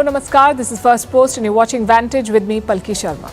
Hello, Namaskar. This is Firstpost and you're watching Vantage with me, Palki Sharma.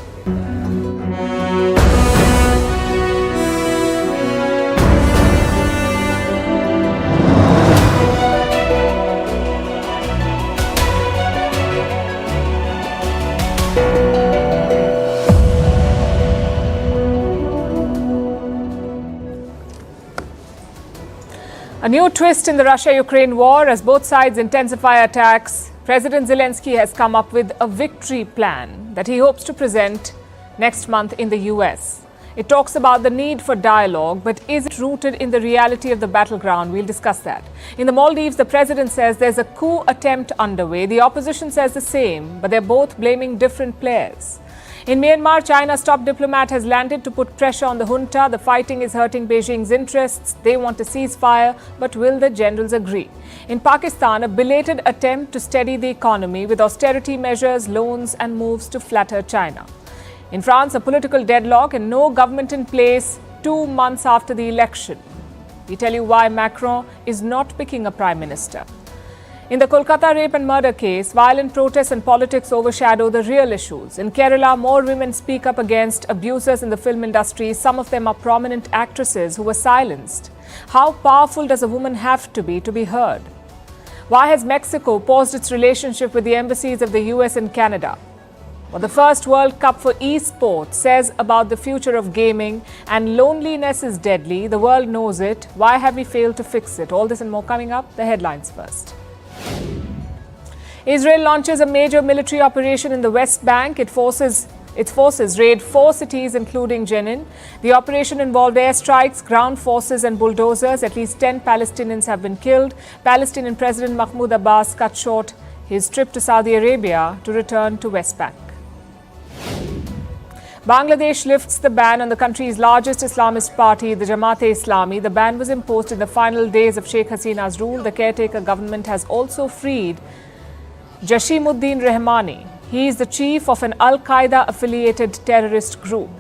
A new twist in the Russia-Ukraine war as both sides intensify attacks. President Zelensky has come up with a victory plan that he hopes to present next month in the US. It talks about the need for dialogue, but is it rooted in the reality of the battleground? We'll discuss that. In the Maldives, the president says there's a coup attempt underway. The opposition says the same, but they're both blaming different players. In Myanmar, China's top diplomat has landed to put pressure on the junta. The fighting is hurting Beijing's interests. They want a ceasefire, but will the generals agree? In Pakistan, a belated attempt to steady the economy with austerity measures, loans and moves to flatter China. In France, a political deadlock and no government in place 2 months after the election. We tell you why Macron is not picking a prime minister. In the Kolkata rape and murder case, violent protests and politics overshadow the real issues. In Kerala, more women speak up against abusers in the film industry. Some of them are prominent actresses who were silenced. How powerful does a woman have to be heard? Why has Mexico paused its relationship with the embassies of the US and Canada? What the first World Cup for esports says about the future of gaming, and loneliness is deadly. The world knows it. Why have we failed to fix it? All this and more coming up. The headlines first. Israel launches a major military operation in the West Bank. Its forces raid 4 cities, including Jenin. The operation involved airstrikes, ground forces and bulldozers. At least 10 Palestinians have been killed. Palestinian President Mahmoud Abbas cut short his trip to Saudi Arabia to return to West Bank. Bangladesh lifts the ban on the country's largest Islamist party, the Jamaat-e-Islami. The ban was imposed in the final days of Sheikh Hasina's rule. The caretaker government has also freed Jashimuddin Rehmani. He is the chief of an Al-Qaeda-affiliated terrorist group.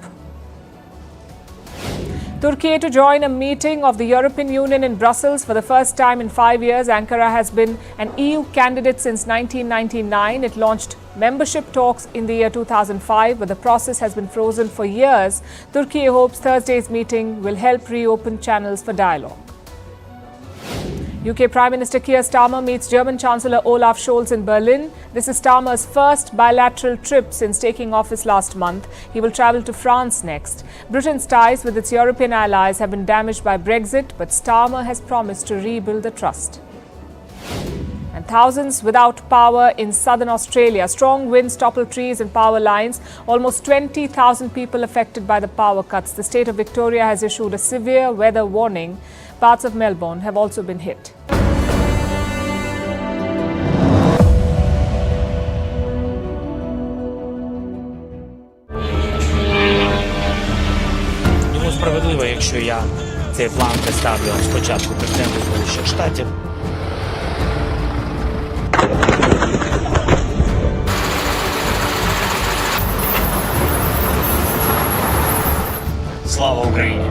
Turkey to join a meeting of the European Union in Brussels for the first time in 5 years. Ankara has been an EU candidate since 1999. It launched membership talks in the year 2005, but the process has been frozen for years. Turkey hopes Thursday's meeting will help reopen channels for dialogue. UK Prime Minister Keir Starmer meets German Chancellor Olaf Scholz in Berlin. This is Starmer's first bilateral trip since taking office last month. He will travel to France next. Britain's ties with its European allies have been damaged by Brexit, but Starmer has promised to rebuild the trust. And thousands without power in southern Australia. Strong winds topple trees and power lines. Almost 20,000 people affected by the power cuts. The state of Victoria has issued a severe weather warning. Parts of Melbourne have also been hit. Думаю, справедливо, якщо я цей план представлю спочатку президенту Сполучених Штатів. Слава Україні!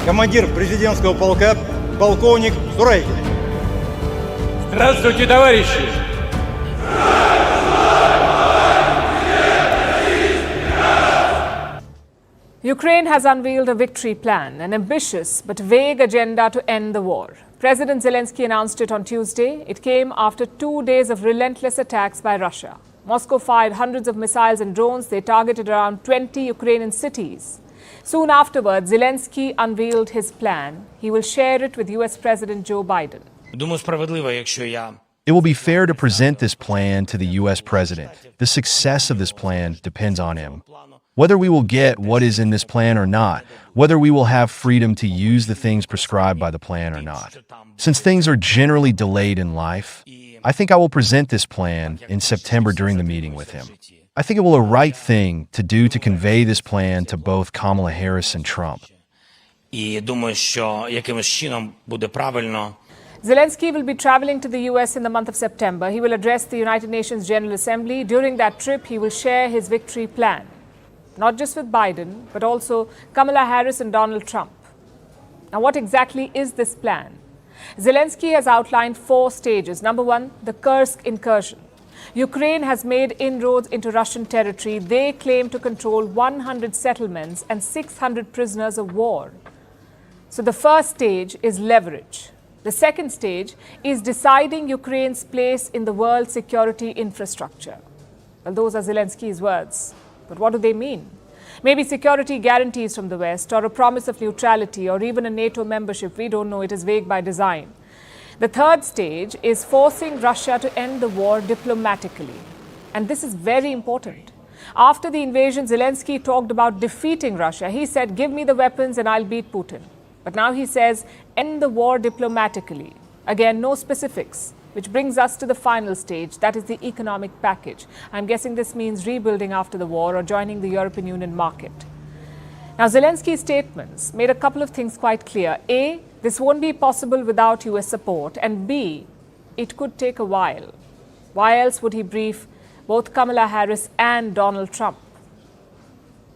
Командир президентского полка, полковник Сурайкин. Здравствуйте, товарищи! Ukraine has unveiled a victory plan, an ambitious but vague agenda to end the war. President Zelensky announced it on Tuesday. It came after 2 days of relentless attacks by Russia. Moscow fired hundreds of missiles and drones. They targeted around 20 Ukrainian cities. Soon afterwards, Zelensky unveiled his plan. He will share it with US President Joe Biden. Думаю, справедливо, якщо я It will be fair to present this plan to the U.S. president. The success of this plan depends on him. Whether we will get what is in this plan or not, whether we will have freedom to use the things prescribed by the plan or not. Since things are generally delayed in life, I think I will present this plan in September during the meeting with him. I think it will be a right thing to do to convey this plan to both Kamala Harris and Trump. І думаю, що якимось чином буде правильно. Zelensky will be traveling to the US in the month of September. He will address the United Nations General Assembly. During that trip, he will share his victory plan, not just with Biden, but also Kamala Harris and Donald Trump. Now, what exactly is this plan? Zelensky has outlined 4 stages. Number 1, the Kursk incursion. Ukraine has made inroads into Russian territory. They claim to control 100 settlements and 600 prisoners of war. So the first stage is leverage. The second stage is deciding Ukraine's place in the world security infrastructure. Well, those are Zelensky's words. But what do they mean? Maybe security guarantees from the West, or a promise of neutrality, or even a NATO membership. We don't know. It is vague by design. The third stage is forcing Russia to end the war diplomatically. And this is very important. After the invasion, Zelensky talked about defeating Russia. He said, give me the weapons and I'll beat Putin. But now he says, end the war diplomatically. Again, no specifics, which brings us to the final stage, that is the economic package. I'm guessing this means rebuilding after the war or joining the European Union market. Now, Zelensky's statements made a couple of things quite clear. A, this won't be possible without US support. And B, it could take a while. Why else would he brief both Kamala Harris and Donald Trump?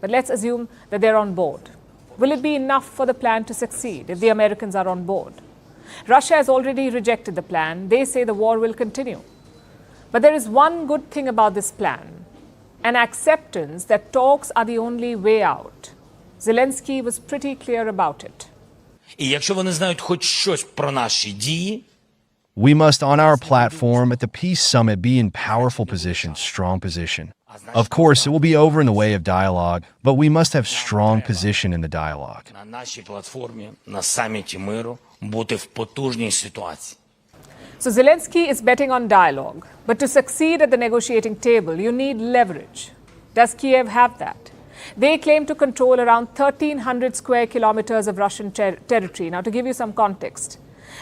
But let's assume that they're on board. Will it be enough for the plan to succeed if the Americans are on board? Russia has already rejected the plan. They say the war will continue. But there is one good thing about this plan, an acceptance that talks are the only way out. Zelensky was pretty clear about it. І якщо вони знають хоч щось про наші дії, We must, on our platform at the Peace Summit, be in powerful position, strong position. Of course, it will be over in the way of dialogue, but we must have strong position in the dialogue. на нашій платформі, на саміті миру, бути в потужній ситуації. So Zelensky is betting on dialogue. But to succeed at the negotiating table, you need leverage. Does Kyiv have that? They claim to control around 1,300 square kilometers of Russian territory. Now, to give you some context,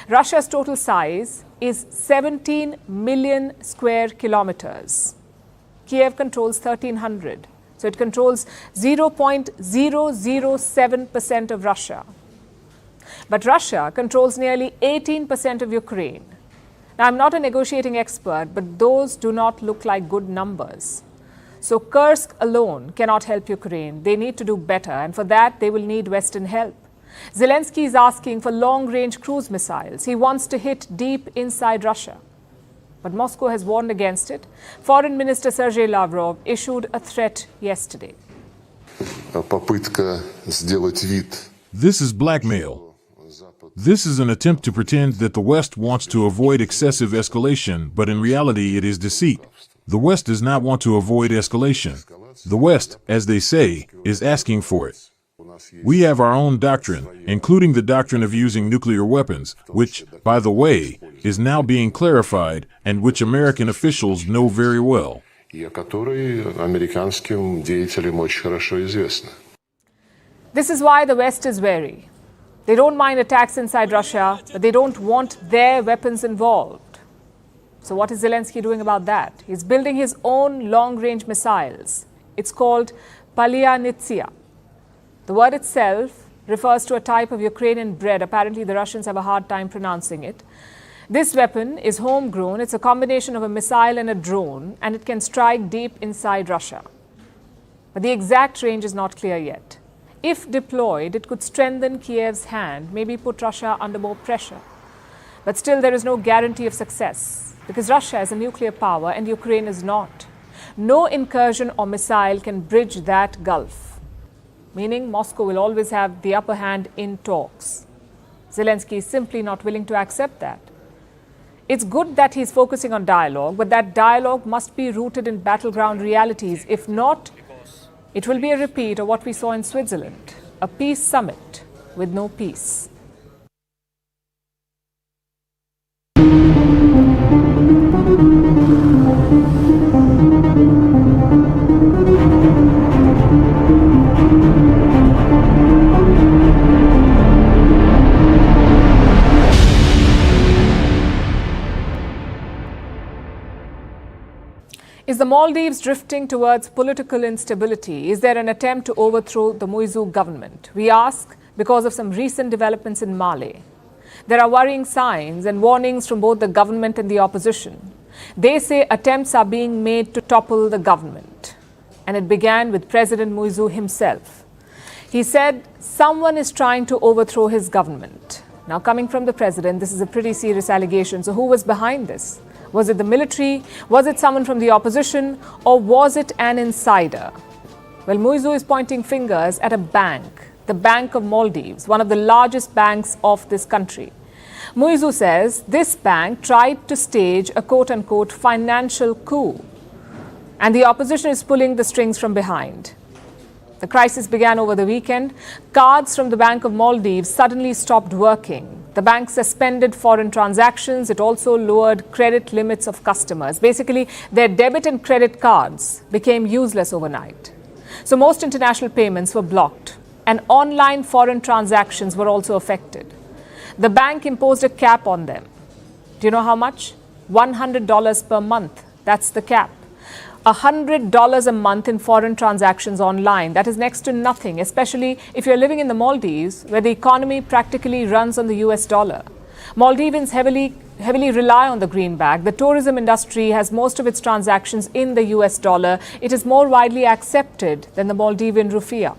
Russia's total size is 17 million square kilometers. Kyiv controls 1,300. So it controls 0.007% of Russia. But Russia controls nearly 18% of Ukraine. Now, I'm not a negotiating expert, but those do not look like good numbers. So Kursk alone cannot help Ukraine. They need to do better, and for that, they will need Western help. Zelensky is asking for long-range cruise missiles. He wants to hit deep inside Russia. But Moscow has warned against it. Foreign Minister Sergei Lavrov issued a threat yesterday. This is blackmail. This is an attempt to pretend that the West wants to avoid excessive escalation, but in reality it is deceit. The West does not want to avoid escalation. The West, as they say, is asking for it. We have our own doctrine, including the doctrine of using nuclear weapons, which, by the way, is now being clarified and which American officials know very well. This is why the West is wary. They don't mind attacks inside Russia, but they don't want their weapons involved. So what is Zelensky doing about that? He's building his own long-range missiles. It's called Palyanitsia. The word itself refers to a type of Ukrainian bread. Apparently, the Russians have a hard time pronouncing it. This weapon is homegrown. It's a combination of a missile and a drone, and it can strike deep inside Russia. But the exact range is not clear yet. If deployed, it could strengthen Kyiv's hand, maybe put Russia under more pressure. But still, there is no guarantee of success, because Russia is a nuclear power and Ukraine is not. No incursion or missile can bridge that gulf, meaning Moscow will always have the upper hand in talks. Zelensky is simply not willing to accept that. It's good that he's focusing on dialogue, but that dialogue must be rooted in battleground realities. If not, it will be a repeat of what we saw in Switzerland, a peace summit with no peace. Is the Maldives drifting towards political instability? Is there an attempt to overthrow the Muizu government? We ask because of some recent developments in Mali. There are worrying signs and warnings from both the government and the opposition. They say attempts are being made to topple the government. And it began with President Muizu himself. He said someone is trying to overthrow his government. Now, coming from the president, this is a pretty serious allegation. So who was behind this? Was it the military? Was it someone from the opposition? Or was it an insider? Well, Muizu is pointing fingers at a bank, the Bank of Maldives, one of the largest banks of this country. Muizu says this bank tried to stage a quote-unquote financial coup, and the opposition is pulling the strings from behind. The crisis began over the weekend. Cards from the Bank of Maldives suddenly stopped working. The bank suspended foreign transactions. It also lowered credit limits of customers. Basically, their debit and credit cards became useless overnight. So most international payments were blocked, and online foreign transactions were also affected. The bank imposed a cap on them. Do you know how much? $100 per month. That's the cap. $100 a month in foreign transactions online. That is next to nothing, especially if you're living in the Maldives, where the economy practically runs on the US dollar. Maldivians heavily rely on the greenback. The tourism industry has most of its transactions in the US dollar. It is more widely accepted than the Maldivian rupiah.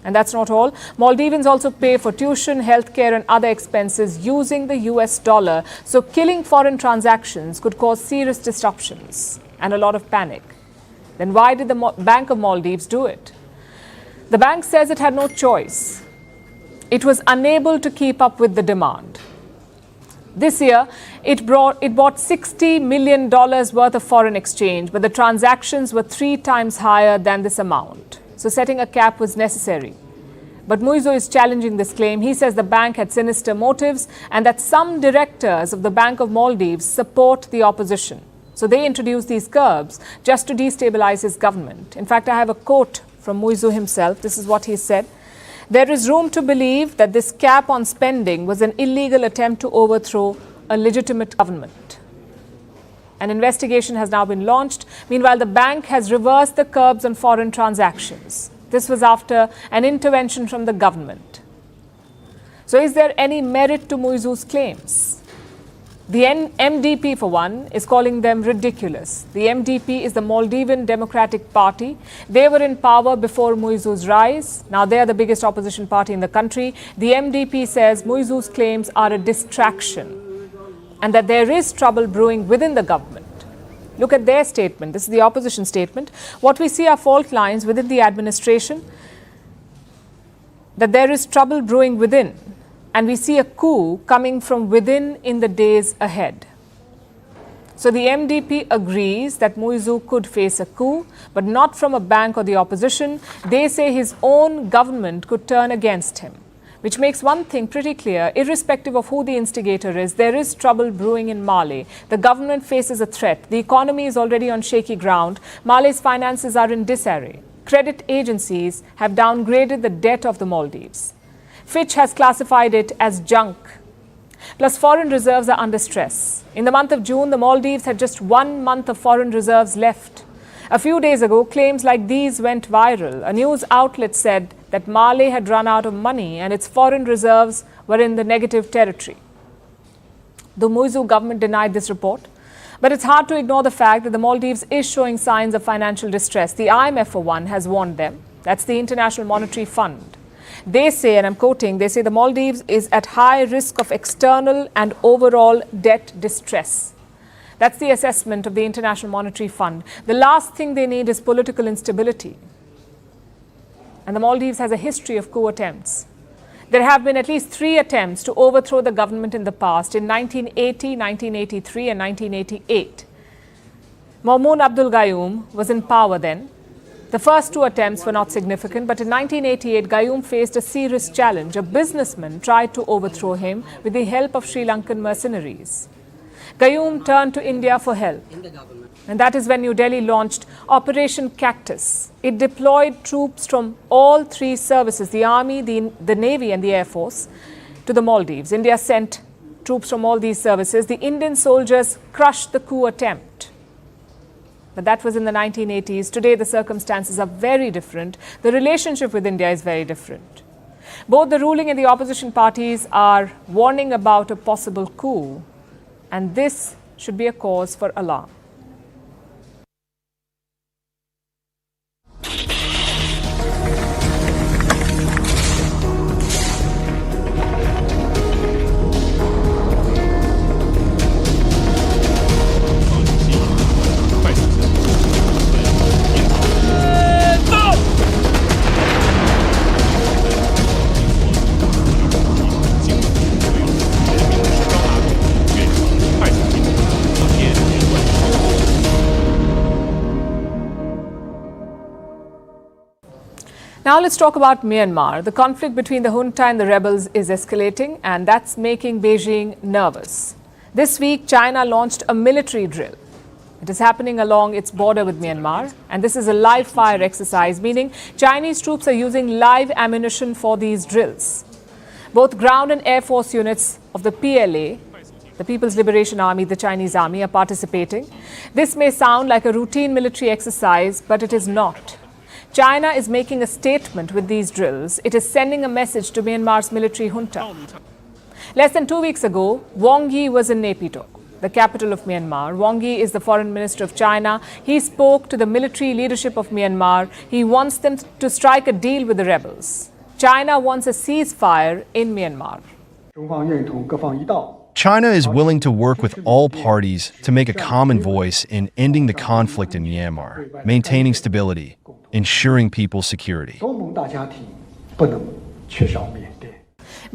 And that's not all. Maldivians also pay for tuition, healthcare, and other expenses using the US dollar. So killing foreign transactions could cause serious disruptions and a lot of panic. Then why did the Bank of Maldives do it? The bank says it had no choice. It was unable to keep up with the demand. This year, it bought $60 million worth of foreign exchange, but the transactions were 3 times higher than this amount. So setting a cap was necessary. But Muizu is challenging this claim. He says the bank had sinister motives and that some directors of the Bank of Maldives support the opposition. So they introduced these curbs just to destabilize his government. In fact, I have a quote from Muizu himself. This is what he said. There is room to believe that this cap on spending was an illegal attempt to overthrow a legitimate government. An investigation has now been launched. Meanwhile, the bank has reversed the curbs on foreign transactions. This was after an intervention from the government. So is there any merit to Muizu's claims? The MDP, for one, is calling them ridiculous. The MDP is the Maldivian Democratic Party. They were in power before Muizu's rise. Now they are the biggest opposition party in the country. The MDP says Muizu's claims are a distraction and that there is trouble brewing within the government. Look at their statement. This is the opposition statement. What we see are fault lines within the administration, that there is trouble brewing within. And we see a coup coming from within in the days ahead. So the MDP agrees that Muizu could face a coup, but not from a bank or the opposition. They say his own government could turn against him, which makes one thing pretty clear. Irrespective of who the instigator is, there is trouble brewing in Mali. The government faces a threat. The economy is already on shaky ground. Mali's finances are in disarray. Credit agencies have downgraded the debt of the Maldives. Fitch has classified it as junk. Plus, foreign reserves are under stress. In the month of June, the Maldives had just 1 month of foreign reserves left. A few days ago, claims like these went viral. A news outlet said that Mali had run out of money and its foreign reserves were in the negative territory. The Muizu government denied this report, but it's hard to ignore the fact that the Maldives is showing signs of financial distress. The IMF, for one, has warned them. That's the International Monetary Fund. They say, and I'm quoting, they say the Maldives is at high risk of external and overall debt distress. That's the assessment of the International Monetary Fund. The last thing they need is political instability. And the Maldives has a history of coup attempts. There have been at least 3 attempts to overthrow the government in the past, in 1980, 1983, and 1988. Maumoon Abdul Gayoom was in power then. The first 2 attempts were not significant, but in 1988, Gayoom faced a serious challenge. A businessman tried to overthrow him with the help of Sri Lankan mercenaries. Gayoom turned to India for help. And that is when New Delhi launched Operation Cactus. It deployed troops from all 3 services, the Army, the Navy, and the Air Force, to the Maldives. India sent troops from all these services. The Indian soldiers crushed the coup attempt. But that was in the 1980s. Today, the circumstances are very different. The relationship with India is very different. Both the ruling and the opposition parties are warning about a possible coup, and this should be a cause for alarm. Now let's talk about Myanmar. The conflict between the junta and the rebels is escalating, and that's making Beijing nervous. This week, China launched a military drill. It is happening along its border with Myanmar, and this is a live fire exercise, meaning Chinese troops are using live ammunition for these drills. Both ground and air force units of the PLA, the People's Liberation Army, the Chinese army, are participating. This may sound like a routine military exercise, but it is not. China is making a statement with these drills. It is sending a message to Myanmar's military junta. Less than 2 weeks ago, Wang Yi was in Naypyidaw, the capital of Myanmar. Wang Yi is the foreign minister of China. He spoke to the military leadership of Myanmar. He wants them to strike a deal with the rebels. China wants a ceasefire in Myanmar. China is willing to work with all parties to make a common voice in ending the conflict in Myanmar, maintaining stability, ensuring people's security.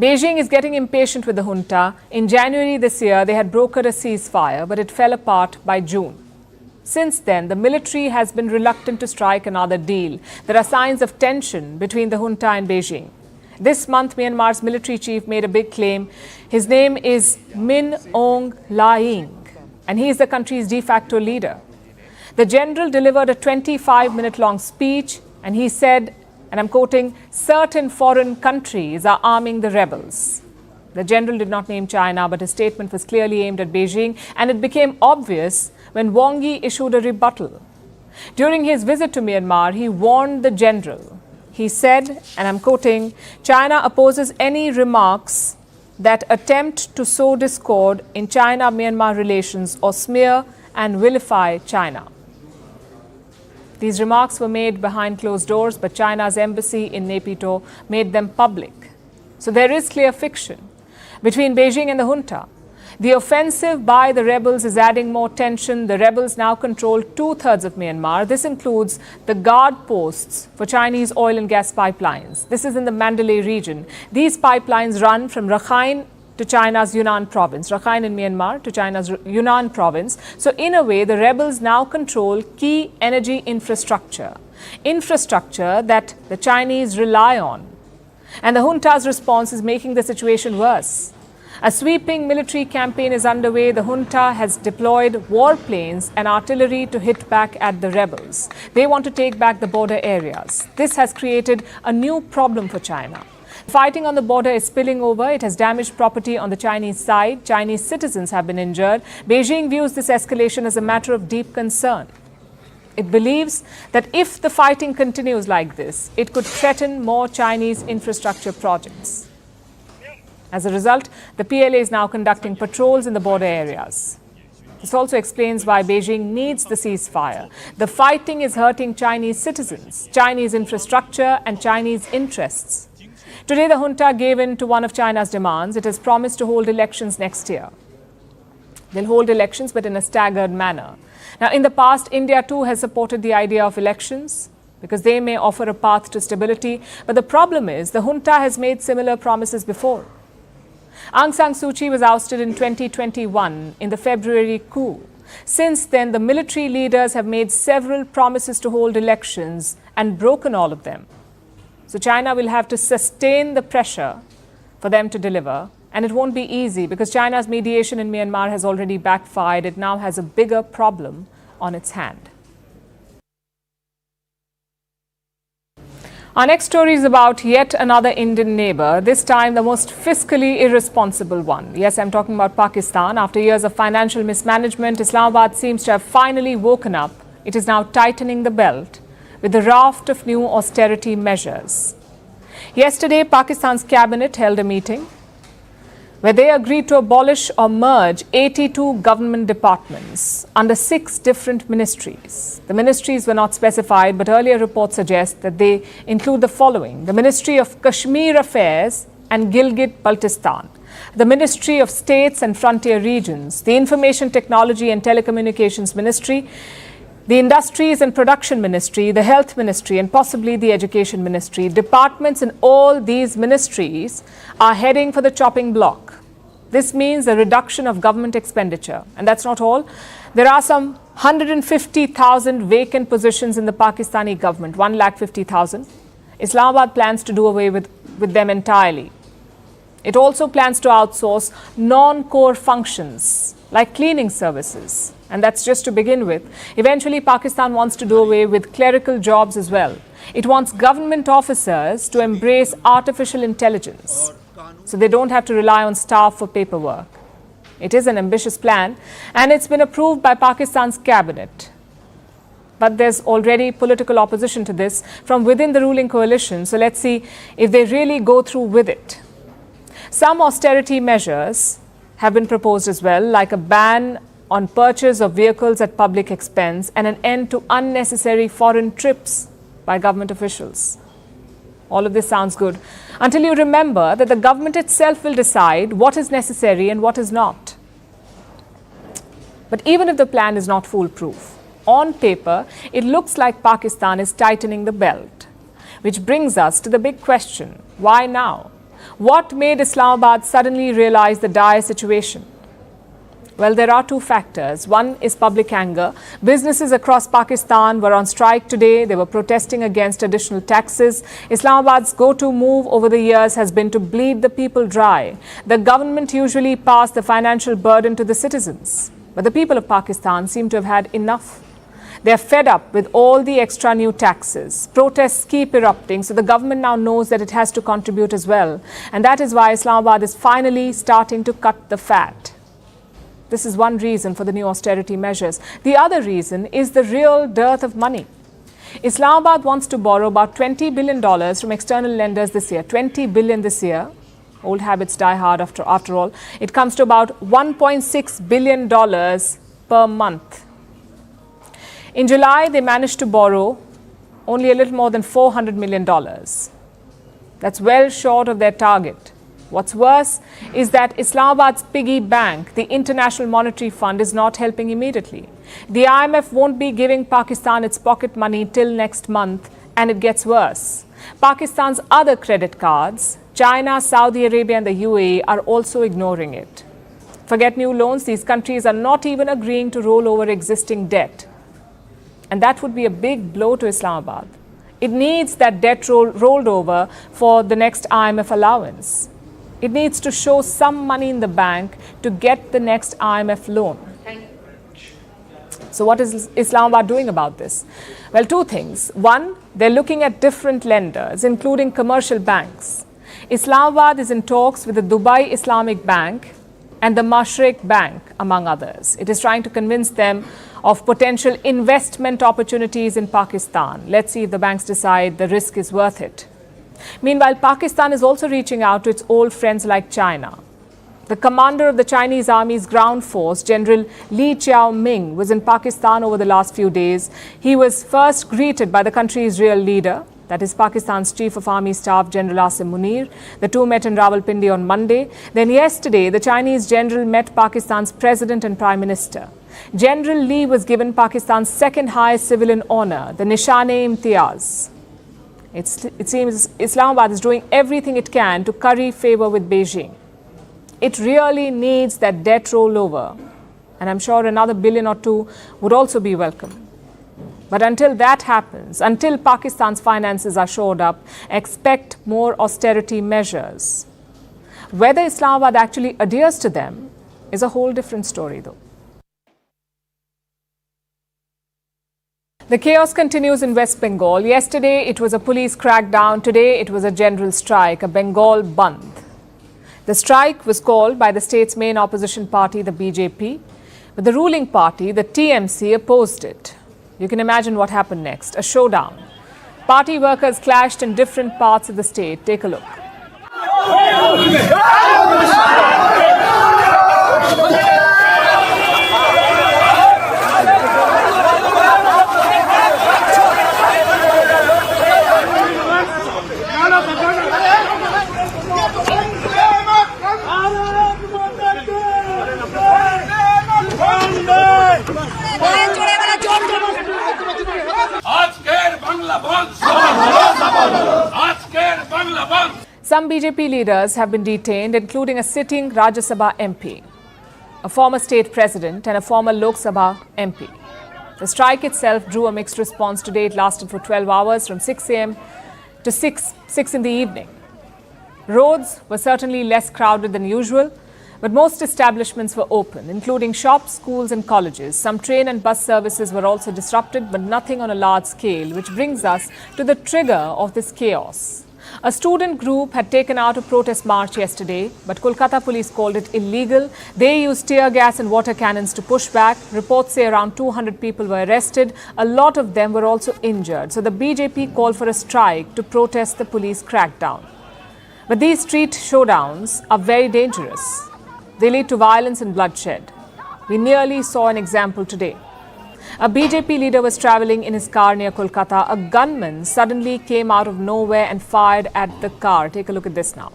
Beijing is getting impatient with the junta. In January this year, they had brokered a ceasefire, but it fell apart by June. Since then, the military has been reluctant to strike another deal. There are signs of tension between the junta and Beijing. This month, Myanmar's military chief made a big claim. His name is Min Aung Hlaing, and he is the country's de facto leader. The general delivered a 25-minute-long speech, and he said, and I'm quoting, certain foreign countries are arming the rebels. The general did not name China, but his statement was clearly aimed at Beijing, and it became obvious when Wang Yi issued a rebuttal. During his visit to Myanmar, he warned the general. He said, and I'm quoting, China opposes any remarks that attempt to sow discord in China-Myanmar relations or smear and vilify China. These remarks were made behind closed doors, but China's embassy in Naypyidaw made them public. So there is clear friction between Beijing and the junta. The offensive by the rebels is adding more tension. The rebels now control 2/3 of Myanmar. This includes the guard posts for Chinese oil and gas pipelines. This is in the Mandalay region. These pipelines run from Rakhine to China's Yunnan province, Rakhine in Myanmar to China's Yunnan province. So in a way, the rebels now control key energy infrastructure that the Chinese rely on. And the junta's response is making the situation worse. A sweeping military campaign is underway. The junta has deployed warplanes and artillery to hit back at the rebels. They want to take back the border areas. This has created a new problem for China. Fighting on the border is spilling over. It has damaged property on the Chinese side. Chinese citizens have been injured. Beijing views this escalation as a matter of deep concern. It believes that if the fighting continues like this, it could threaten more Chinese infrastructure projects. As a result, the PLA is now conducting patrols in the border areas. This also explains why Beijing needs the ceasefire. The fighting is hurting Chinese citizens, Chinese infrastructure, and Chinese interests. Today, the junta gave in to one of China's demands. It has promised to hold elections next year. They'll hold elections, but in a staggered manner. Now, in the past, India too has supported the idea of elections because they may offer a path to stability. But the problem is the junta has made similar promises before. Aung San Suu Kyi was ousted in 2021 in the February coup. Since then, the military leaders have made several promises to hold elections and broken all of them. So China will have to sustain the pressure for them to deliver. And it won't be easy because China's mediation in Myanmar has already backfired. It now has a bigger problem on its hand. Our next story is about yet another Indian neighbor, this time the most fiscally irresponsible one. Yes, I'm talking about Pakistan. After years of financial mismanagement, Islamabad seems to have finally woken up. It is now tightening the belt with a raft of new austerity measures. Yesterday, Pakistan's cabinet held a meeting where they agreed to abolish or merge 82 government departments under 6 different ministries. The ministries were not specified, but earlier reports suggest that they include the following: the Ministry of Kashmir Affairs and Gilgit-Baltistan, the Ministry of States and Frontier Regions, the Information Technology and Telecommunications Ministry, the Industries and Production Ministry, the Health Ministry, and possibly the Education Ministry. Departments in all these ministries are heading for the chopping block. This means a reduction of government expenditure. And that's not all. There are some 150,000 vacant positions in the Pakistani government, 150,000. Islamabad plans to do away with them entirely. It also plans to outsource non-core functions like cleaning services. And that's just to begin with. Eventually, Pakistan wants to do away with clerical jobs as well. It wants government officers to embrace artificial intelligence so they don't have to rely on staff for paperwork. It is an ambitious plan and it's been approved by Pakistan's cabinet. But there's already political opposition to this from within the ruling coalition. So let's see if they really go through with it. Some austerity measures have been proposed as well, like a ban on purchase of vehicles at public expense and an end to unnecessary foreign trips by government officials. All of this sounds good until you remember that the government itself will decide what is necessary and what is not. But even if the plan is not foolproof, on paper, it looks like Pakistan is tightening the belt. Which brings us to the big question, why now? What made Islamabad suddenly realize the dire situation? Well, there are two factors. One is public anger. Businesses across Pakistan were on strike today. They were protesting against additional taxes. Islamabad's go-to move over the years has been to bleed the people dry. The government usually passed the financial burden to the citizens. But the people of Pakistan seem to have had enough. They're fed up with all the extra new taxes. Protests keep erupting, so the government now knows that it has to contribute as well. And that is why Islamabad is finally starting to cut the fat. This is one reason for the new austerity measures. The other reason is the real dearth of money. Islamabad wants to borrow about $20 billion from external lenders this year. $20 billion this year. Old habits die hard after all. It comes to about $1.6 billion per month. In July, they managed to borrow only a little more than $400 million. That's well short of their target. What's worse is that Islamabad's piggy bank, the International Monetary Fund, is not helping immediately. The IMF won't be giving Pakistan its pocket money till next month, and it gets worse. Pakistan's other credit cards, China, Saudi Arabia and the UAE, are also ignoring it. Forget new loans, these countries are not even agreeing to roll over existing debt. And that would be a big blow to Islamabad. It needs that debt rolled over for the next IMF allowance. It needs to show some money in the bank to get the next IMF loan. So what is Islamabad doing about this? Well, two things. One, they're looking at different lenders, including commercial banks. Islamabad is in talks with the Dubai Islamic Bank and the Mashreq Bank, among others. It is trying to convince them of potential investment opportunities in Pakistan. Let's see if the banks decide the risk is worth it. Meanwhile, Pakistan is also reaching out to its old friends like China. The commander of the Chinese Army's ground force, General Li Qiaoming, was in Pakistan over the last few days. He was first greeted by the country's real leader, that is Pakistan's Chief of Army Staff, General Asim Munir. The two met in Rawalpindi on Monday. Then yesterday, the Chinese general met Pakistan's President and Prime Minister. General Li was given Pakistan's second highest civilian honor, the Nishan-e-Imtiaz. It seems Islamabad is doing everything it can to curry favor with Beijing. It really needs that debt rollover. And I'm sure another billion or two would also be welcome. But until that happens, until Pakistan's finances are shored up, expect more austerity measures. Whether Islamabad actually adheres to them is a whole different story, though. The chaos continues in West Bengal. Yesterday, it was a police crackdown. Today, it was a general strike, a Bengal Bandh. The strike was called by the state's main opposition party, the BJP, but the ruling party, the TMC, opposed it. You can imagine what happened next, a showdown. Party workers clashed in different parts of the state. Take a look. Some BJP leaders have been detained, including a sitting Rajya Sabha MP, a former state president and a former Lok Sabha MP. The strike itself drew a mixed response today. It lasted for 12 hours from 6 a.m. to 6 in the evening. Roads were certainly less crowded than usual, but most establishments were open, including shops, schools and colleges. Some train and bus services were also disrupted, but nothing on a large scale, which brings us to the trigger of this chaos. A student group had taken out a protest march yesterday, but Kolkata police called it illegal. They used tear gas and water cannons to push back. Reports say around 200 people were arrested. A lot of them were also injured. So the BJP called for a strike to protest the police crackdown. But these street showdowns are very dangerous. They lead to violence and bloodshed. We nearly saw an example today. A BJP leader was travelling in his car near Kolkata. A gunman suddenly came out of nowhere and fired at the car. Take a look at this now.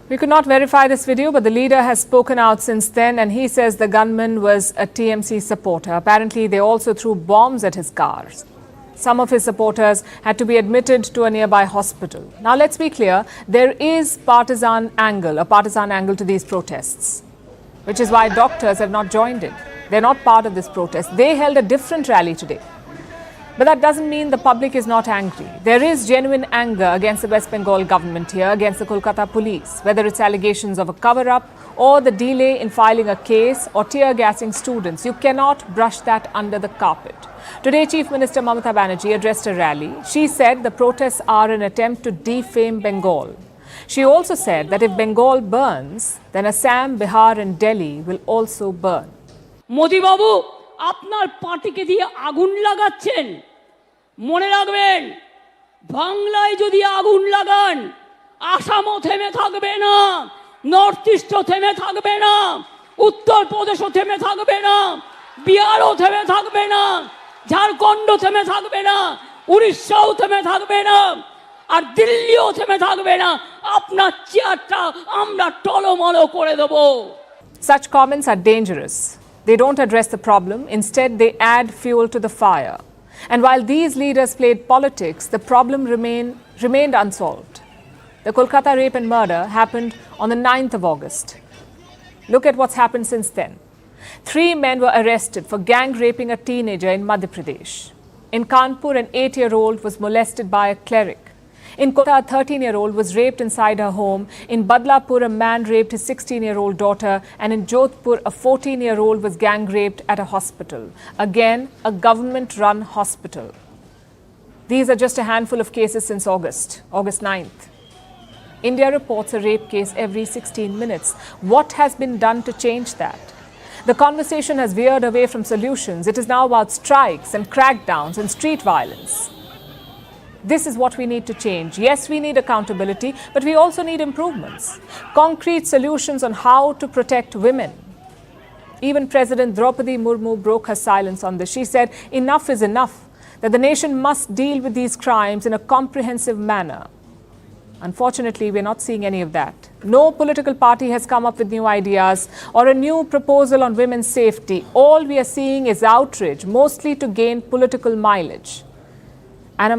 We could not verify this video, but the leader has spoken out since then, and he says the gunman was a TMC supporter. Apparently, they also threw bombs at his cars. Some of his supporters had to be admitted to a nearby hospital. Now, let's be clear, there is a partisan angle to these protests, which is why doctors have not joined in. They're not part of this protest. They held a different rally today. But that doesn't mean the public is not angry. There is genuine anger against the West Bengal government here, against the Kolkata police, whether it's allegations of a cover-up or the delay in filing a case or tear-gassing students. You cannot brush that under the carpet. Today, Chief Minister Mamata Banerjee addressed a rally. She said the protests are an attempt to defame Bengal. She also said that if Bengal burns, then Assam, Bihar and Delhi will also burn. Modi Babu, আপনার পার্টিকে দিয়ে আগুন লাগাচ্ছেন মনে রাখবেন বাংলায় যদি আগুন লাগান আসামও থেমে থাকবে না নর্থ ইস্টও থেমে থাকবে না উত্তর প্রদেশও থেমে থাকবে না বিহারও থেমে থাকবে না ঝাড়খণ্ড থেমে থাকবে না উড়িষ্যাও থেমে থাকবে না আর দিল্লিও থেমে থাকবে না আপনার চেয়ারটা আমরা টলমল করে দেব Such comments are dangerous. They don't address the problem. Instead, they add fuel to the fire. And while these leaders played politics, the problem remained unsolved. The Kolkata rape and murder happened on the 9th of August. Look at what's happened since then. 3 men were arrested for gang raping a teenager in Madhya Pradesh. In Kanpur, an 8-year-old was molested by a cleric. In Kolkata, a 13-year-old was raped inside her home. In Badlapur, a man raped his 16-year-old daughter. And in Jodhpur, a 14-year-old was gang raped at a hospital. Again, a government-run hospital. These are just a handful of cases since August 9th. India reports a rape case every 16 minutes. What has been done to change that? The conversation has veered away from solutions. It is now about strikes and crackdowns and street violence. This is what we need to change. Yes, we need accountability, but we also need improvements. Concrete solutions on how to protect women. Even President Draupadi Murmu broke her silence on this. She said enough is enough, that the nation must deal with these crimes in a comprehensive manner. Unfortunately, we're not seeing any of that. No political party has come up with new ideas or a new proposal on women's safety. All we are seeing is outrage, mostly to gain political mileage. And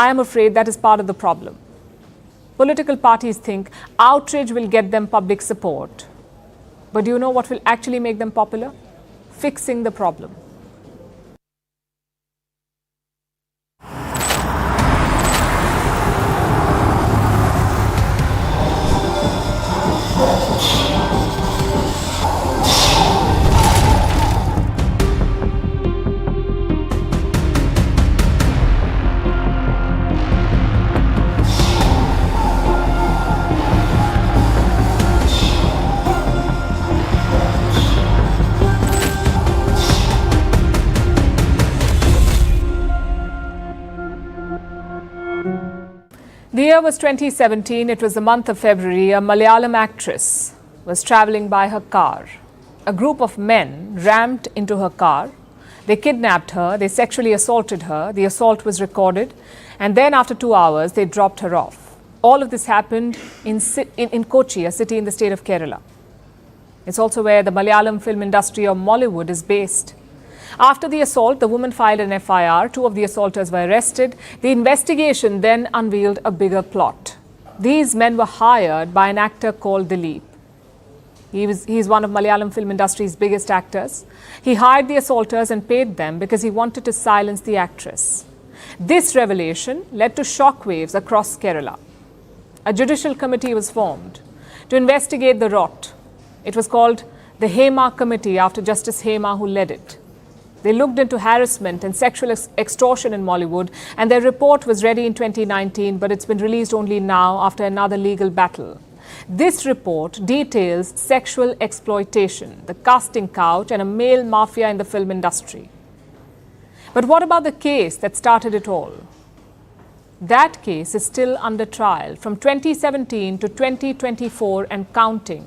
I am afraid that is part of the problem. Political parties think outrage will get them public support. But do you know what will actually make them popular? Fixing the problem. The year was 2017. It was the month of February. A Malayalam actress was travelling by her car. A group of men rammed into her car. They kidnapped her. They sexually assaulted her. The assault was recorded. And then after 2 hours, they dropped her off. All of this happened in Kochi, a city in the state of Kerala. It's also where the Malayalam film industry or Mollywood is based. After the assault, the woman filed an FIR. 2 of the assaulters were arrested. The investigation then unveiled a bigger plot. These men were hired by an actor called Dileep. He is one of Malayalam film industry's biggest actors. He hired the assaulters and paid them because he wanted to silence the actress. This revelation led to shockwaves across Kerala. A judicial committee was formed to investigate the rot. It was called the Hema Committee after Justice Hema, who led it. They looked into harassment and sexual extortion in Mollywood, and their report was ready in 2019, but it's been released only now after another legal battle. This report details sexual exploitation, the casting couch, and a male mafia in the film industry. But what about the case that started it all? That case is still under trial from 2017 to 2024 and counting.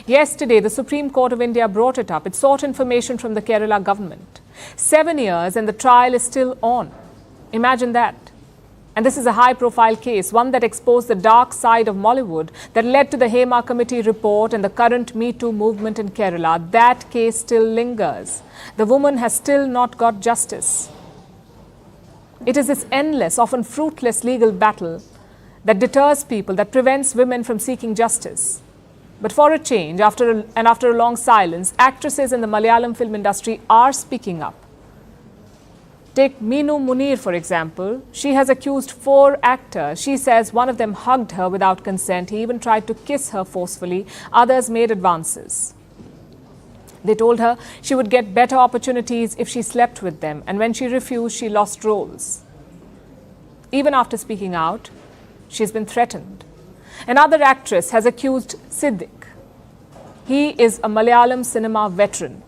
Yesterday, the Supreme Court of India brought it up. It sought information from the Kerala government. 7 years and the trial is still on. Imagine that. And this is a high-profile case, one that exposed the dark side of Mollywood that led to the Hema Committee report and the current Me Too movement in Kerala. That case still lingers. The woman has still not got justice. It is this endless, often fruitless legal battle that deters people, that prevents women from seeking justice. But for a change, after a long silence, actresses in the Malayalam film industry are speaking up. Take Meenu Munir, for example. She has accused 4 actors. She says one of them hugged her without consent. He even tried to kiss her forcefully. Others made advances. They told her she would get better opportunities if she slept with them, and when she refused, she lost roles. Even after speaking out, she's been threatened. Another actress has accused Siddiq. He is a Malayalam cinema veteran.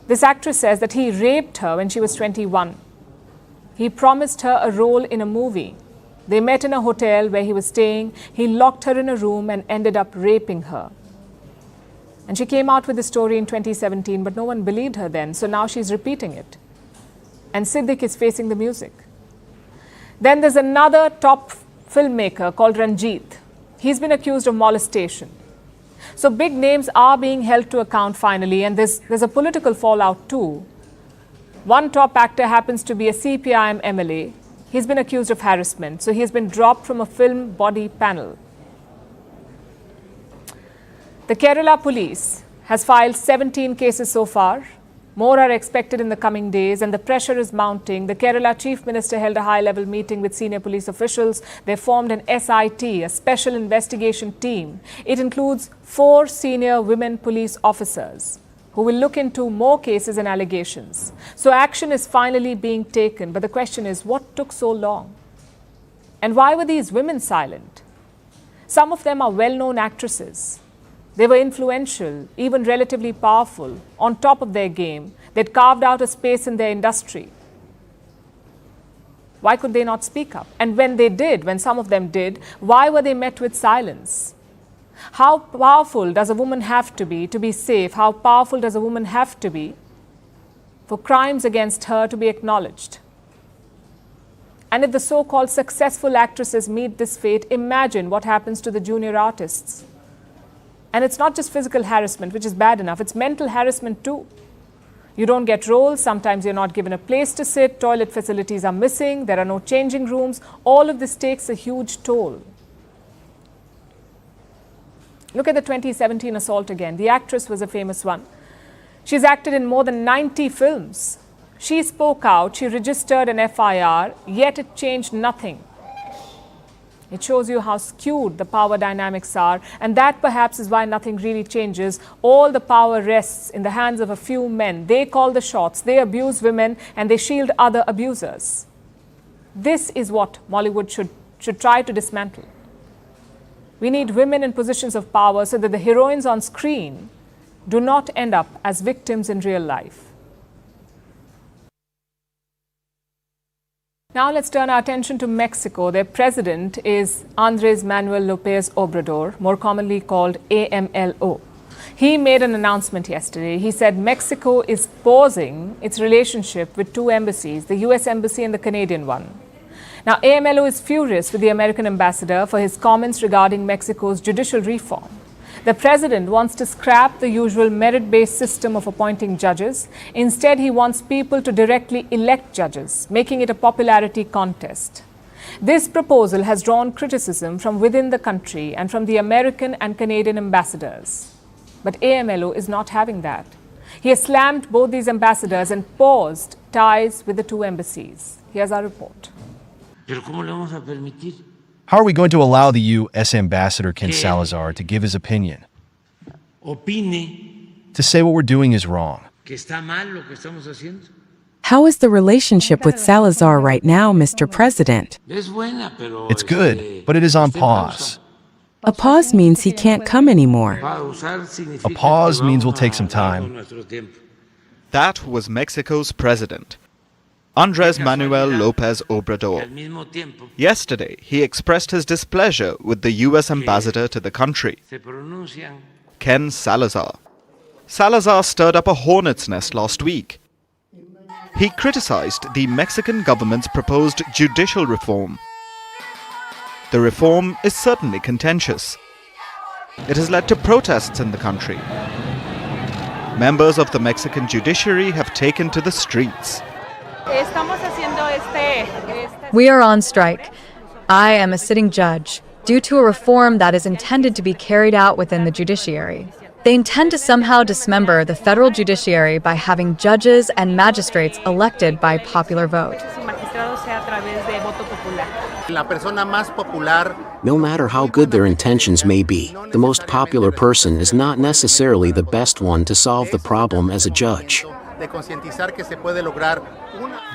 This actress says that he raped her when she was 21. He promised her a role in a movie. They met in a hotel where he was staying. He locked her in a room and ended up raping her. And she came out with the story in 2017, but no one believed her then, so now she's repeating it. And Siddiq is facing the music. Then there's another top filmmaker called Ranjit. He's been accused of molestation. So big names are being held to account finally, and there's a political fallout too. One top actor happens to be a CPIM MLA. He's been accused of harassment, so he's been dropped from a film body panel. The Kerala police has filed 17 cases so far. More are expected in the coming days, and the pressure is mounting. The Kerala Chief Minister held a high-level meeting with senior police officials. They formed an SIT, a special investigation team. It includes 4 senior women police officers who will look into more cases and allegations. So action is finally being taken, but the question is, what took so long? And why were these women silent? Some of them are well-known actresses. They were influential, even relatively powerful, on top of their game. They'd carved out a space in their industry. Why could they not speak up? And when they did, when some of them did, why were they met with silence? How powerful does a woman have to be safe? How powerful does a woman have to be for crimes against her to be acknowledged? And if the so-called successful actresses meet this fate, imagine what happens to the junior artists. And it's not just physical harassment, which is bad enough. It's mental harassment too. You don't get roles. Sometimes you're not given a place to sit. Toilet facilities are missing. There are no changing rooms. All of this takes a huge toll. Look at the 2017 assault again. The actress was a famous one. She's acted in more than 90 films. She spoke out. She registered an FIR, yet it changed nothing. It shows you how skewed the power dynamics are, and that perhaps is why nothing really changes. All the power rests in the hands of a few men. They call the shots, they abuse women, and they shield other abusers. This is what Mollywood should try to dismantle. We need women in positions of power so that the heroines on screen do not end up as victims in real life. Now let's turn our attention to Mexico. Their president is Andrés Manuel López Obrador, more commonly called AMLO. He made an announcement yesterday. He said Mexico is pausing its relationship with 2 embassies, the US embassy and the Canadian one. Now, AMLO is furious with the American ambassador for his comments regarding Mexico's judicial reform. The president wants to scrap the usual merit-based system of appointing judges. Instead, he wants people to directly elect judges, making it a popularity contest. This proposal has drawn criticism from within the country and from the American and Canadian ambassadors. But AMLO is not having that. He has slammed both these ambassadors and paused ties with the two embassies. Here's our report. How are we going to allow the U.S. Ambassador Ken Salazar to give his opinion? To say what we're doing is wrong. How is the relationship with Salazar right now, Mr. President? It's good, but it is on pause. A pause means he can't come anymore. A pause means we'll take some time. That was Mexico's president, Andrés Manuel López Obrador. Yesterday, he expressed his displeasure with the U.S. ambassador to the country, Ken Salazar. Salazar stirred up a hornet's nest last week. He criticized the Mexican government's proposed judicial reform. The reform is certainly contentious. It has led to protests in the country. Members of the Mexican judiciary have taken to the streets. We are on strike. I am a sitting judge due to a reform that is intended to be carried out within the judiciary. They intend to somehow dismember the federal judiciary by having judges and magistrates elected by popular vote. No matter how good their intentions may be, the most popular person is not necessarily the best one to solve the problem as a judge.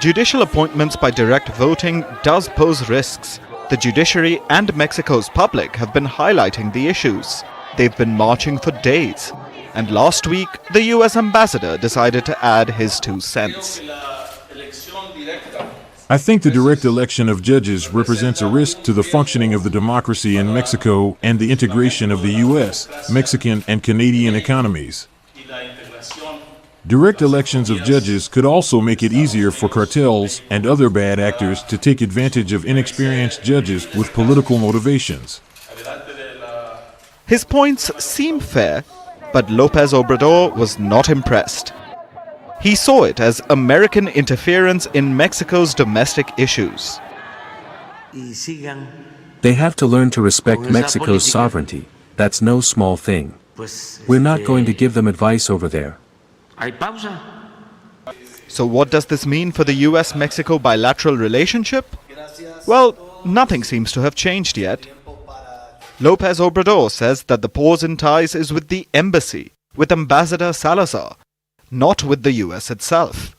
Judicial appointments by direct voting does pose risks. The judiciary and Mexico's public have been highlighting the issues. They've been marching for days. And last week, the US ambassador decided to add his 2 cents. I think the direct election of judges represents a risk to the functioning of the democracy in Mexico and the integration of the U.S., Mexican, and Canadian economies. Direct elections of judges could also make it easier for cartels and other bad actors to take advantage of inexperienced judges with political motivations. His points seem fair, but López Obrador was not impressed. He saw it as American interference in Mexico's domestic issues. They have to learn to respect Mexico's sovereignty. That's no small thing. We're not going to give them advice over there. So what does this mean for the US-Mexico bilateral relationship? Well, nothing seems to have changed yet. López Obrador says that the pause in ties is with the embassy, with Ambassador Salazar, not with the US itself.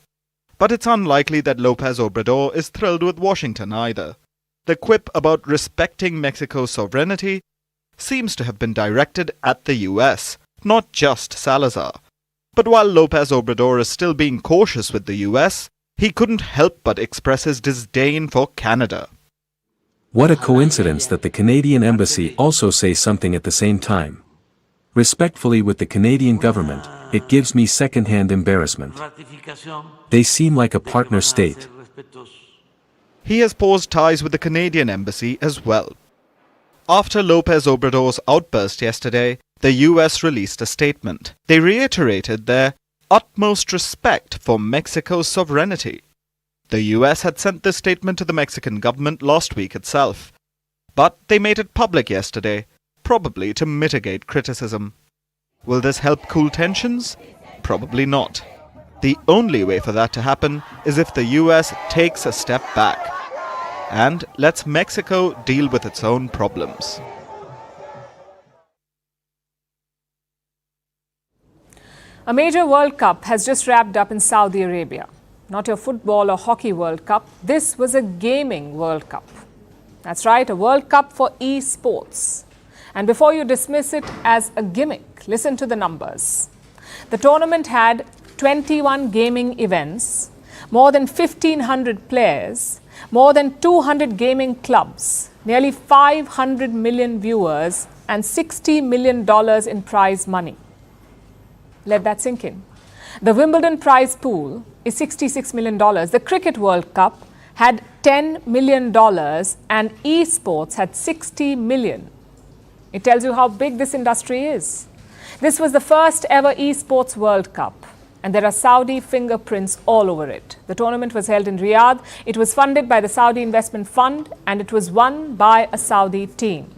But it's unlikely that López Obrador is thrilled with Washington either. The quip about respecting Mexico's sovereignty seems to have been directed at the US, not just Salazar. But while López Obrador is still being cautious with the US, he couldn't help but express his disdain for Canada. What a coincidence that the Canadian embassy also says something at the same time. Respectfully with the Canadian government, it gives me second-hand embarrassment. They seem like a partner state. He has paused ties with the Canadian embassy as well. After López Obrador's outburst yesterday, the US released a statement. They reiterated their utmost respect for Mexico's sovereignty. The US had sent this statement to the Mexican government last week itself. But they made it public yesterday, probably to mitigate criticism. Will this help cool tensions? Probably not. The only way for that to happen is if the US takes a step back and lets Mexico deal with its own problems. A major World Cup has just wrapped up in Saudi Arabia. Not your football or hockey World Cup. This was a gaming World Cup. That's right, a World Cup for esports. And before you dismiss it as a gimmick, listen to the numbers. The tournament had 21 gaming events, more than 1,500 players, more than 200 gaming clubs, nearly 500 million viewers, and $60 million in prize money. Let that sink in. The Wimbledon prize pool is $66 million. The Cricket World Cup had $10 million and esports had $60 million. It tells you how big this industry is. This was the first ever esports World Cup, and there are Saudi fingerprints all over it. The tournament was held in Riyadh. It was funded by the Saudi Investment Fund, and it was won by a Saudi team.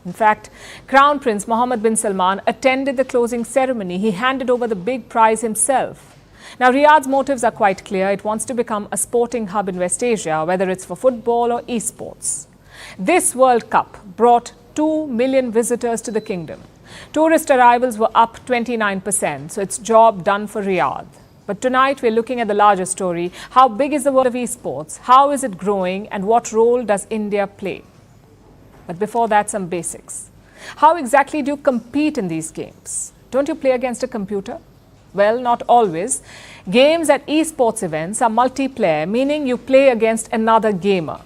In fact, Crown Prince Mohammed bin Salman attended the closing ceremony. He handed over the big prize himself. Now, Riyadh's motives are quite clear. It wants to become a sporting hub in West Asia, whether it's for football or esports. This World Cup brought 2 million visitors to the kingdom. Tourist arrivals were up 29%, so it's job done for Riyadh. But tonight we're looking at the larger story. How big is the world of esports? How is it growing? And what role does India play? But before that, some basics. How exactly do you compete in these games? Don't you play against a computer? Well, not always. Games at esports events are multiplayer, meaning you play against another gamer.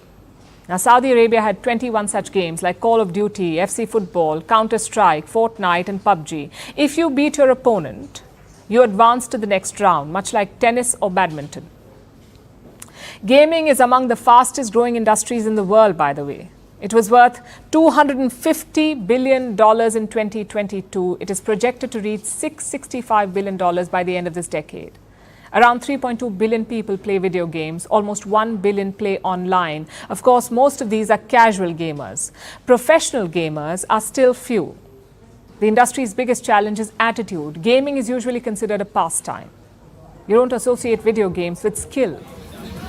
Now, Saudi Arabia had 21 such games like Call of Duty, FC Football, Counter-Strike, Fortnite and PUBG. If you beat your opponent, you advance to the next round, much like tennis or badminton. Gaming is among the fastest growing industries in the world, by the way. It was worth $250 billion in 2022. It is projected to reach $665 billion by the end of this decade. Around 3.2 billion people play video games. Almost 1 billion play online. Of course, most of these are casual gamers. Professional gamers are still few. The industry's biggest challenge is attitude. Gaming is usually considered a pastime. You don't associate video games with skill.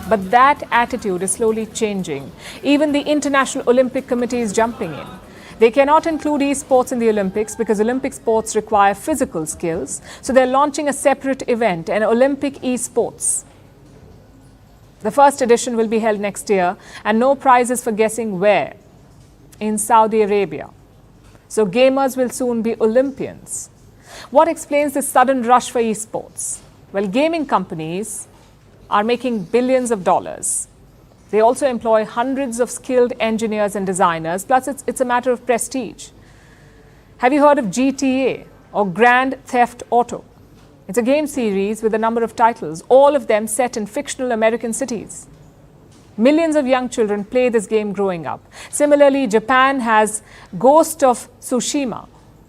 But that attitude is slowly changing. Even the International Olympic Committee is jumping in. They cannot include esports in the Olympics because Olympic sports require physical skills. So they're launching a separate event, an Olympic esports. The first edition will be held next year, and no prizes for guessing where. In Saudi Arabia. So gamers will soon be Olympians. What explains this sudden rush for esports? Well, gaming companies are making billions of dollars. They also employ hundreds of skilled engineers and designers, plus it's a matter of prestige. Have you heard of GTA or Grand Theft Auto? It's a game series with a number of titles, all of them set in fictional American cities. Millions of young children play this game growing up. Similarly, Japan has Ghost of Tsushima,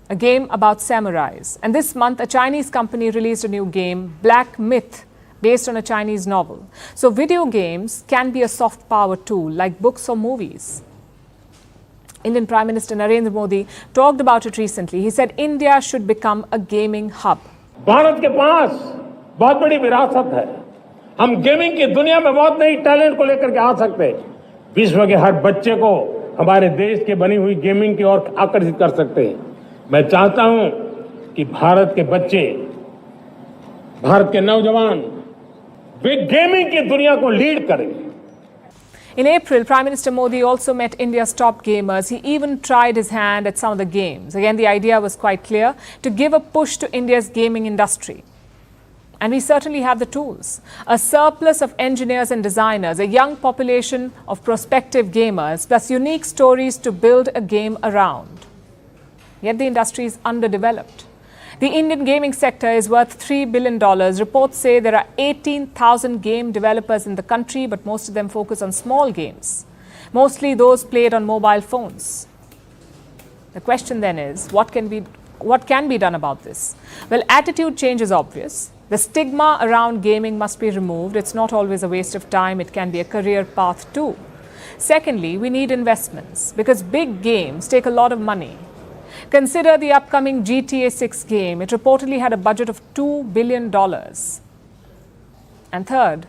a game about samurais. And this month, a Chinese company released a new game, Black Myth, based on a Chinese novel. So video games can be a soft power tool like books or movies. Indian Prime Minister Narendra Modi talked about it recently. He said India should become a gaming hub. Bharat के पास बहुत बड़ी विरासत है. हम gaming की दुनिया में बहुत नई टैलेंट को लेकर के आ सकते हैं. विश्व के हर बच्चे को हमारे देश के बनी हुई गेमिंग की ओर आकर्षित कर सकते हैं. मैं चाहता हूं कि भारत के बच्चे, भारत के नौजवान वे गेमिंग की दुनिया को लीड करें. In April, Prime Minister Modi also met India's top gamers. He even tried his hand at some of the games. Again, the idea was quite clear, to give a push to India's gaming industry. And we certainly have the tools. A surplus of engineers and designers, a young population of prospective gamers, plus unique stories to build a game around. Yet the industry is underdeveloped. The Indian gaming sector is worth $3 billion. Reports say there are 18,000 game developers in the country, but most of them focus on small games, mostly those played on mobile phones. The question then is, what can be done about this? Well, attitude change is obvious. The stigma around gaming must be removed. It's not always a waste of time. It can be a career path too. Secondly, we need investments because big games take a lot of money. Consider the upcoming GTA 6 game. It reportedly had a budget of $2 billion. And third,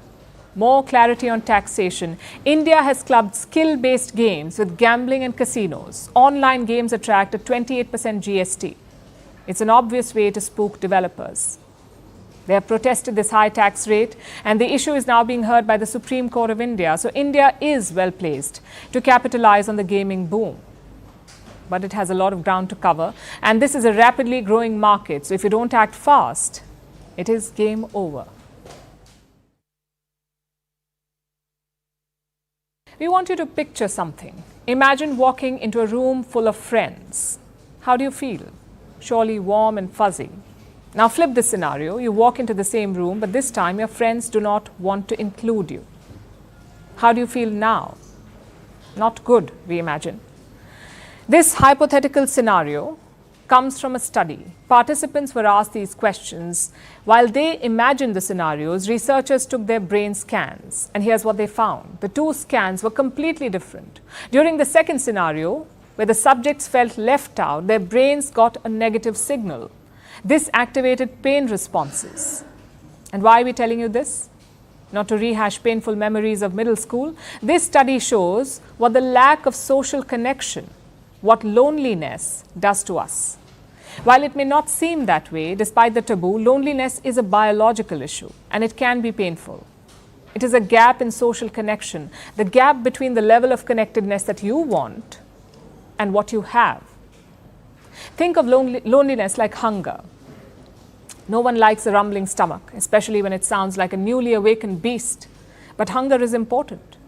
more clarity on taxation. India has clubbed skill-based games with gambling and casinos. Online games attract a 28% GST. It's an obvious way to spook developers. They have protested this high tax rate, and the issue is now being heard by the Supreme Court of India. So India is well placed to capitalize on the gaming boom. But it has a lot of ground to cover, and this is a rapidly growing market. So if you don't act fast, it is game over. We want you to picture something. Imagine walking into a room full of friends. How do you feel? Surely warm and fuzzy. Now flip this scenario. You walk into the same room, but this time your friends do not want to include you. How do you feel now? Not good, we imagine. This hypothetical scenario comes from a study. Participants were asked these questions. While they imagined the scenarios, researchers took their brain scans. And here's what they found. The two scans were completely different. During the second scenario, where the subjects felt left out, their brains got a negative signal. This activated pain responses. And why are we telling you this? Not to rehash painful memories of middle school. This study shows what the lack of social connection, what loneliness does to us. While it may not seem that way, despite the taboo, loneliness is a biological issue and it can be painful. It is a gap in social connection, the gap between the level of connectedness that you want and what you have. Think of loneliness like hunger. No one likes a rumbling stomach, especially when it sounds like a newly awakened beast. But hunger is important.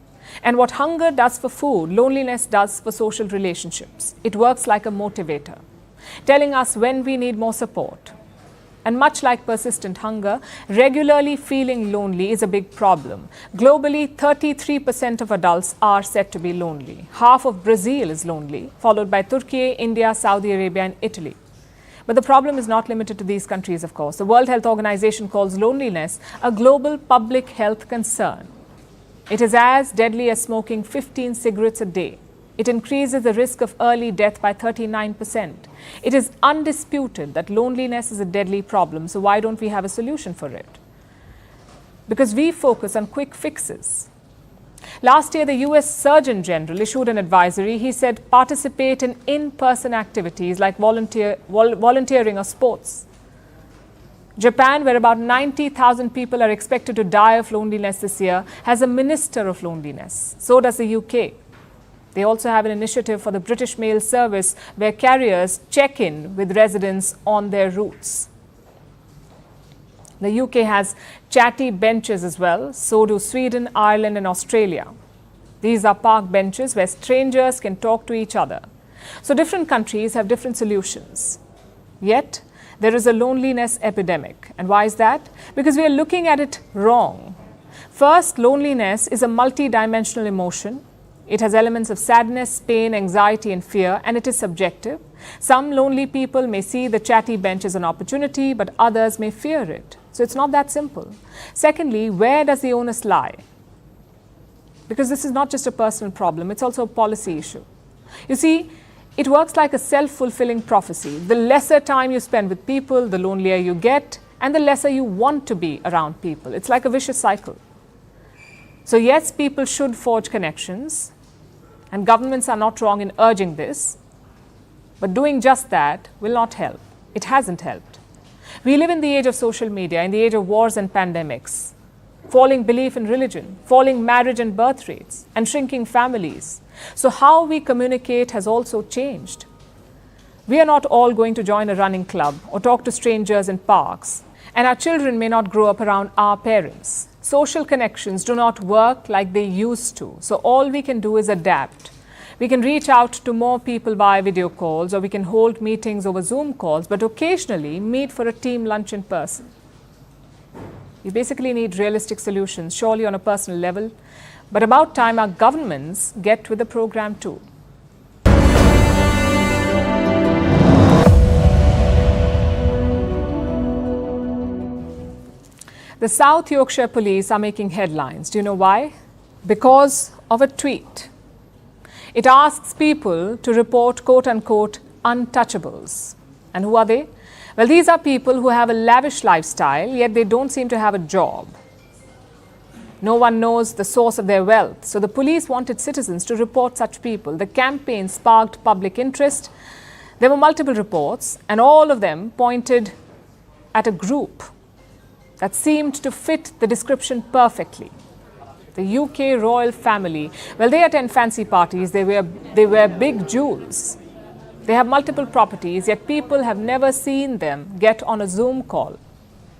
And what hunger does for food, loneliness does for social relationships. It works like a motivator, telling us when we need more support. And much like persistent hunger, regularly feeling lonely is a big problem. Globally, 33% of adults are said to be lonely. Half of Brazil is lonely, followed by Turkey, India, Saudi Arabia, and Italy. But the problem is not limited to these countries, of course. The World Health Organization calls loneliness a global public health concern. It is as deadly as smoking 15 cigarettes a day. It increases the risk of early death by 39%. It is undisputed that loneliness is a deadly problem, so why don't we have a solution for it? Because we focus on quick fixes. Last year, the US Surgeon General issued an advisory. He said participate in in-person activities like volunteering or sports. Japan, where about 90,000 people are expected to die of loneliness this year, has a minister of loneliness. So does the UK. They also have an initiative for the British Mail Service where carriers check in with residents on their routes. The UK has chatty benches as well. So do Sweden, Ireland, and Australia. These are park benches where strangers can talk to each other. So different countries have different solutions. Yet, there is a loneliness epidemic. And why is that? Because we are looking at it wrong. First, loneliness is a multi-dimensional emotion. It has elements of sadness, pain, anxiety, and fear, and it is subjective. Some lonely people may see the chatty bench as an opportunity, but others may fear it. So it's not that simple. Secondly, where does the onus lie? Because this is not just a personal problem, it's also a policy issue. You see, it works like a self-fulfilling prophecy. The lesser time you spend with people, the lonelier you get, and the lesser you want to be around people. It's like a vicious cycle. So yes, people should forge connections, and governments are not wrong in urging this, but doing just that will not help. It hasn't helped. We live in the age of social media, in the age of wars and pandemics, falling belief in religion, falling marriage and birth rates, and shrinking families. So how we communicate has also changed. We are not all going to join a running club or talk to strangers in parks, and our children may not grow up around our parents. Social connections do not work like they used to. So all we can do is adapt. We can reach out to more people via video calls, or we can hold meetings over Zoom calls, but occasionally meet for a team lunch in person. We basically need realistic solutions, surely on a personal level, but about time our governments get with the program too. The South Yorkshire police are making headlines. Do you know why? Because of a tweet. It asks people to report quote-unquote untouchables. And who are they? Well, these are people who have a lavish lifestyle, yet they don't seem to have a job. No one knows the source of their wealth. So the police wanted citizens to report such people. The campaign sparked public interest. There were multiple reports, and all of them pointed at a group that seemed to fit the description perfectly. The UK royal family. Well, they attend fancy parties, they wear big jewels. They have multiple properties, yet people have never seen them get on a Zoom call.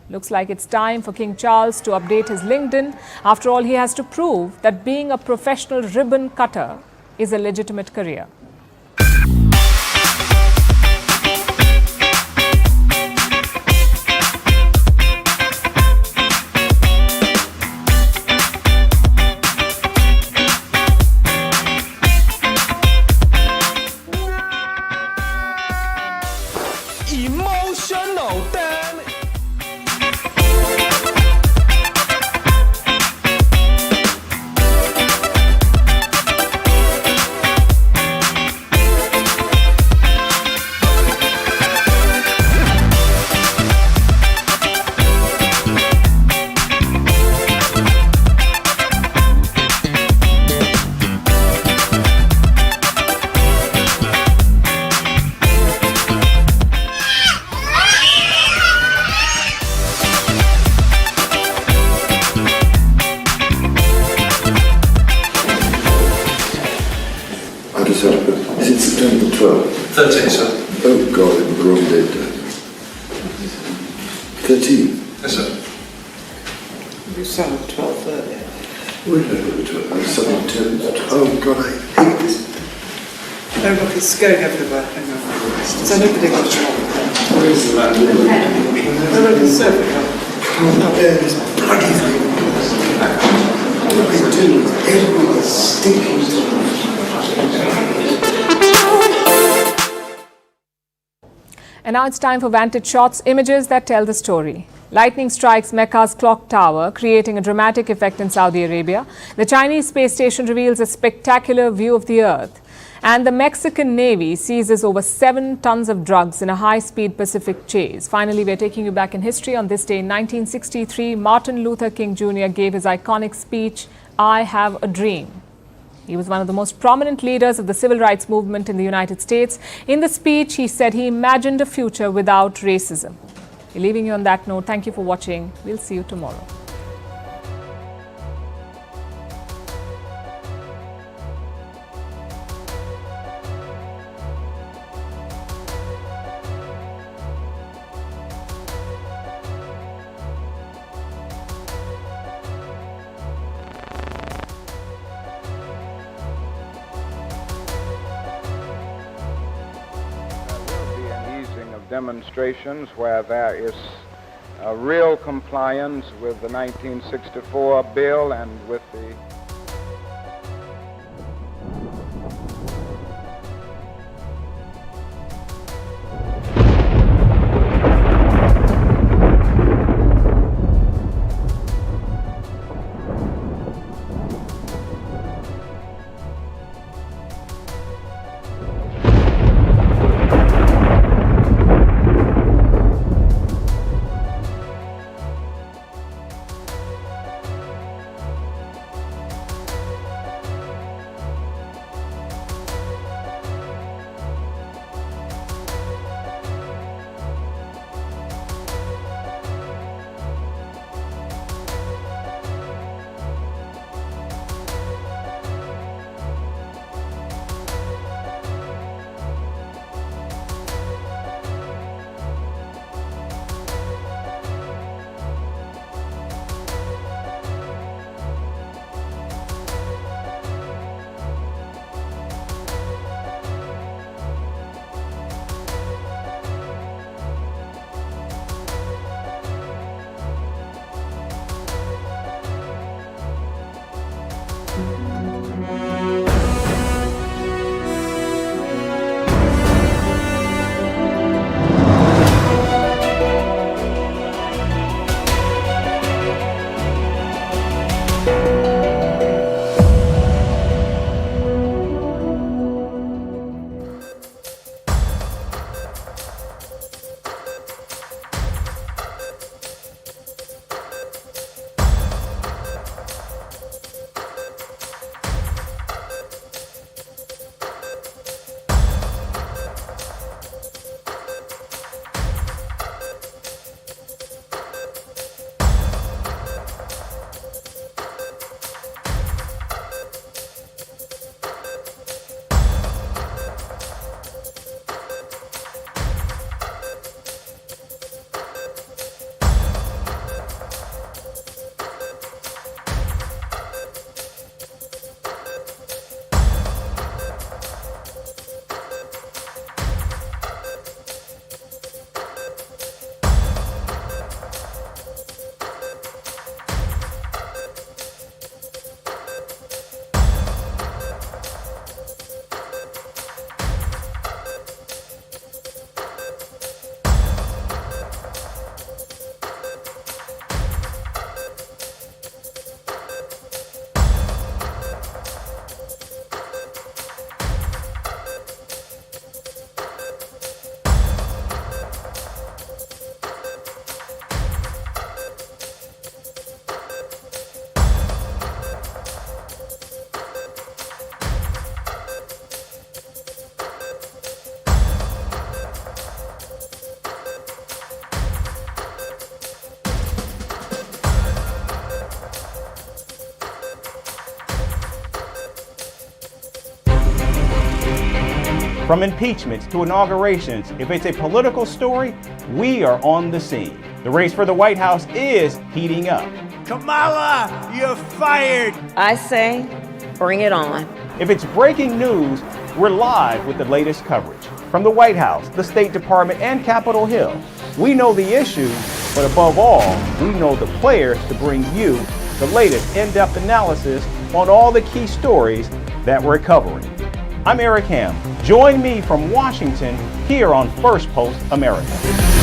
Looks like it's time for King Charles to update his LinkedIn. After all, he has to prove that being a professional ribbon cutter is a legitimate career. 13, sir. Oh, God, I'm the wrong date. 13? Yes, sir. You started at 12:30. Where did I go to? I was suddenly 10. Oh, God, I hate this. Oh, look, it's going everywhere. Hang on. So nobody got it wrong. Where is the man? Oh, look, it's everywhere. There is bloody thing. What they do with every stinking thing. And now it's time for Vantage shots, images that tell the story. Lightning strikes Mecca's clock tower, creating a dramatic effect in Saudi Arabia. The Chinese space station reveals a spectacular view of the Earth. And the Mexican Navy seizes over 7 tons of drugs in a high-speed Pacific chase. Finally, we're taking you back in history. On this day in 1963, Martin Luther King Jr. gave his iconic speech, "I Have a Dream." He was one of the most prominent leaders of the civil rights movement in the United States. In the speech, he said he imagined a future without racism. We're leaving you on that note. Thank you for watching. We'll see you tomorrow. Demonstrations where there is real compliance with the 1964 bill and with the From impeachments to inaugurations, if it's a political story, we are on the scene. The race for the White House is heating up. Kamala, you're fired. I say, bring it on. If it's breaking news, we're live with the latest coverage. From the White House, the State Department, and Capitol Hill. We know the issues, but above all, we know the players to bring you the latest in-depth analysis on all the key stories that we're covering. I'm Eric Ham. Join me from Washington here on Firstpost America.